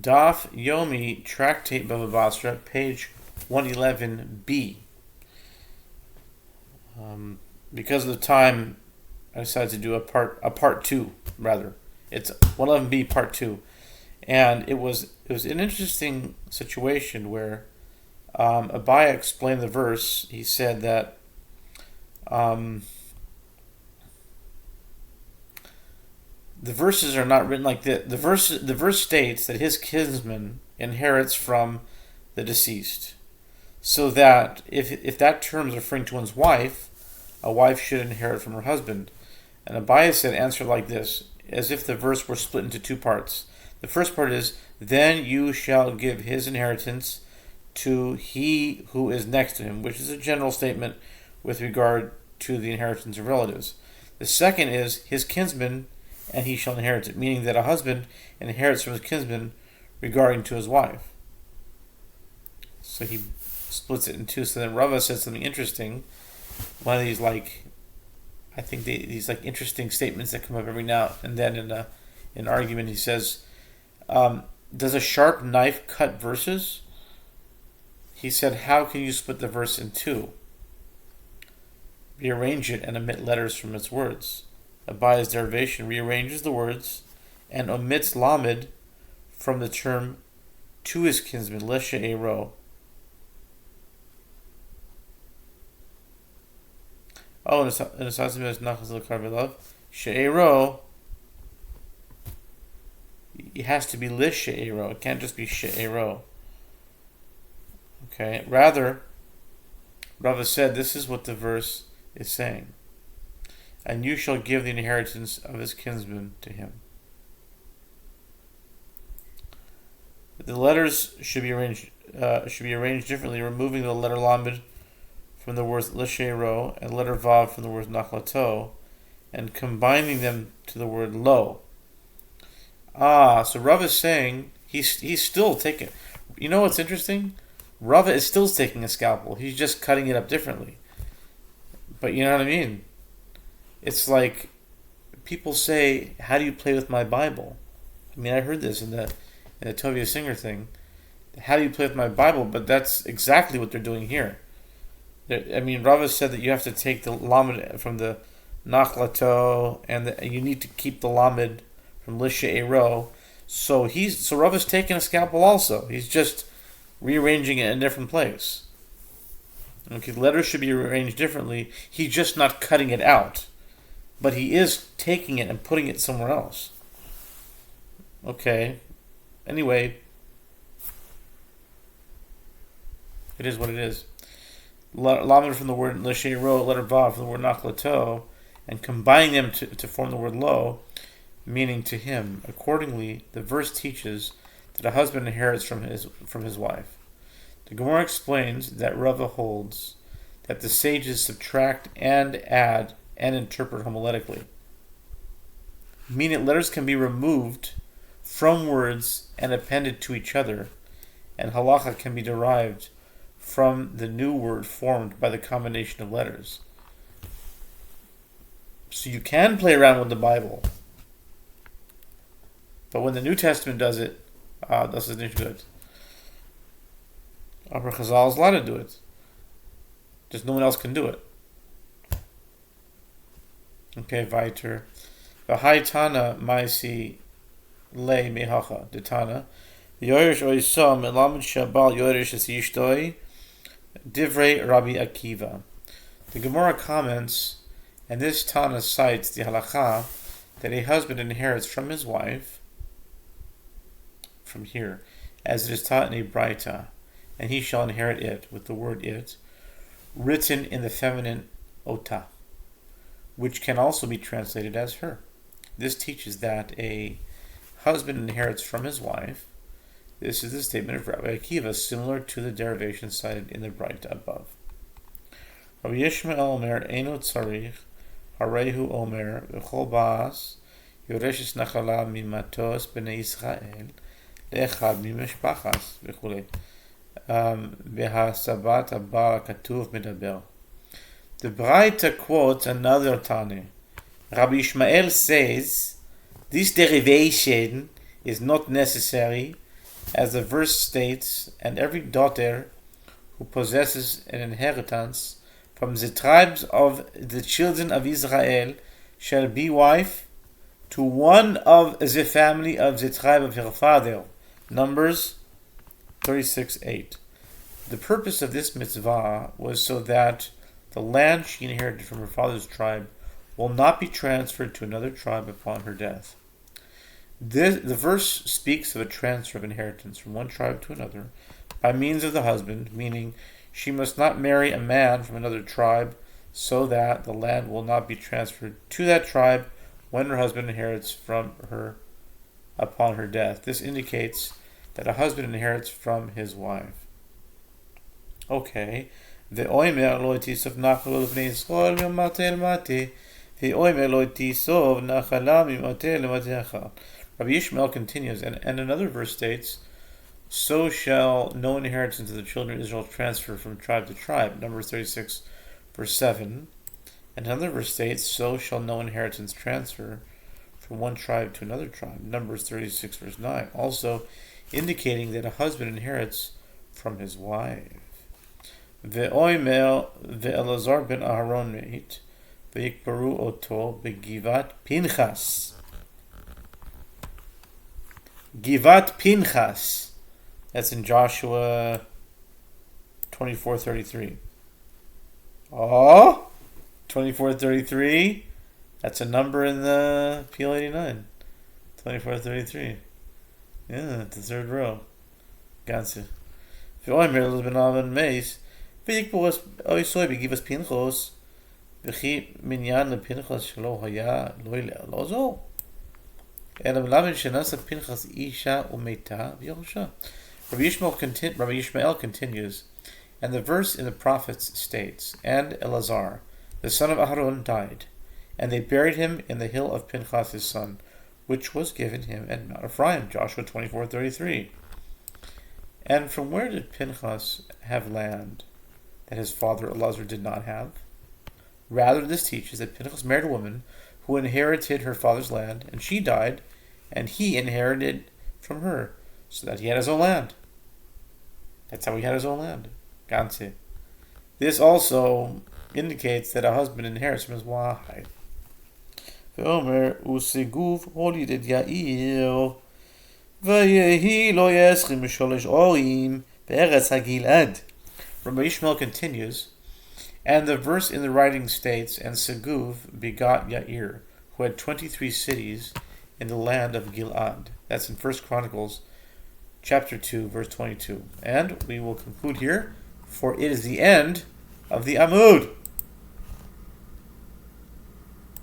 Daf Yomi, Tractate Bava Batra, page 111b. Because of the time, I decided to do a part two rather. It's 111b part two, and it was an interesting situation where Abaya explained the verse. He said that the verses are not written like this. The verse states that his kinsman inherits from the deceased, so that if that term is referring to one's wife, a wife should inherit from her husband. And Abaya said, answer like this, as if the verse were split into two parts. The first part is, then you shall give his inheritance to he who is next to him, which is a general statement with regard to the inheritance of relatives. The second is his kinsman, and he shall inherit it, meaning that a husband inherits from his kinsman regarding to his wife. So he splits it in two. So then Rava said something interesting. One of these these interesting statements that come up every now and then in an argument. He says, does a sharp knife cut verses? He said, how can you split the verse in two? Rearrange it and omit letters from its words. Abaya's derivation rearranges the words and omits lamed from the term to his kinsman, leshe'ero. Oh, and Asasim is nachas l'karvelov. She'ero, it has to be lishe'ero. It can't just be she'ero. Okay. Rather, Rava said this is what the verse is saying. And you shall give the inheritance of his kinsman to him. The letters should be arranged differently, removing the letter lamed from the words l'she'ero and letter vav from the words nachlato, and combining them to the word lo. So Rava is saying he's still taking. You know what's interesting? Rava is still taking a scalpel. He's just cutting it up differently. But you know what I mean? It's like people say, how do you play with my Bible? I mean, I heard this in the Tovia Singer thing. How do you play with my Bible? But that's exactly what they're doing here. Rava said that you have to take the lamed from the nachlato, and you need to keep the lamed from lishe'ero. So Rava's taking a scalpel also. He's just rearranging it in a different place. Okay, letters should be arranged differently. He's just not cutting it out. But he is taking it and putting it somewhere else. Okay. Anyway, it is what it is. Lamed from the word l'she'ero, letter vav from the word nachlato, and combining them to form the word lo, meaning to him. Accordingly, the verse teaches that a husband inherits from his wife. The Gemara explains that Rava holds that the sages subtract and add and interpret homiletically, meaning letters can be removed from words and appended to each other, and halacha can be derived from the new word formed by the combination of letters. So you can play around with the Bible, but when the New Testament does it, das ist nicht good. Aber Chazal is allowed to do it. Just no one else can do it. Okay, weiter. V'hai Tana Maisi Le Mehacha. The Tana. Yoresh Oisa Melamed Shabal Yoresh Es Yishtoi Divrei Rabbi Akiva. The Gemara comments, and this Tana cites the halacha that a husband inherits from his wife, from here, as it is taught in a Braita, and he shall inherit it, with the word it, written in the feminine ota, which can also be translated as her. This teaches that a husband inherits from his wife. This is the statement of Rabbi Akiva, similar to the derivation cited in the Braita above. Rabbi Yishmael Omer, Eino Tzarich, Harehu Omer, V'chol Ba'as, Yoreshes Nachala Mimatos B'nei Yisrael, Le'echad Mimeshpachas, V'chulei. V'hasabat Abba Katuv Medaber. The Braita quotes another Tane. Rabbi Ishmael says this derivation is not necessary as the verse states, and every daughter who possesses an inheritance from the tribes of the children of Israel shall be wife to one of the family of the tribe of her father. Numbers 36:8. The purpose of this mitzvah was so that the land she inherited from her father's tribe will not be transferred to another tribe upon her death. The verse speaks of a transfer of inheritance from one tribe to another by means of the husband, meaning she must not marry a man from another tribe so that the land will not be transferred to that tribe when her husband inherits from her upon her death. This indicates that a husband inherits from his wife. Okay. ואוימר לא תיסוף נחלו לבני ישראל ממטה למטה, ואוימר לא תיסוף נחלה ממטה למטה. Rabbi Yishmael continues, and another verse states, so shall no inheritance of the children of Israel transfer from tribe to tribe. Numbers 36, verse 7. And another verse states, so shall no inheritance transfer from one tribe to another tribe. Numbers 36, verse 9. Also indicating that a husband inherits from his wife. Ve'oimer ve'elazar ben Aharon meit, ve'yikbaru oto begivat Pinchas. Givat Pinchas. That's in Joshua 24:33. Oh, 24:33. That's a number in the PL 89. 24:33. Yeah, the third row. Ganze. Ve'oimer ben Aharon meis, ve'yikbaru oto begivat Pinchas, ve'chi minyan lePinchas shelo haya lo le'elazar. Rabbi Yishmael continues, and the verse in the prophets states, and Elazar, the son of Aharon, died, and they buried him in the hill of Pinchas his son, which was given him at Mount Ephraim, Joshua 24:33. And from where did Pinchas have land that his father Elazar did not have? Rather, this teaches that Pinchas married a woman who inherited her father's land, and she died, and he inherited from her, so that he had his own land. That's how he had his own land. Ganze. This also indicates that a husband inherits from his wife. Ve'omer u'seguv holided Yair, v'yehi lo yeschim sholosh orim be'eretz ha'gilad. Rabbi Yishmael continues, and the verse in the writing states, and Seguv begot Yair, who had 23 cities in the land of Gilad. That's in 1 Chronicles chapter 2, verse 22. And we will conclude here, for it is the end of the Amud.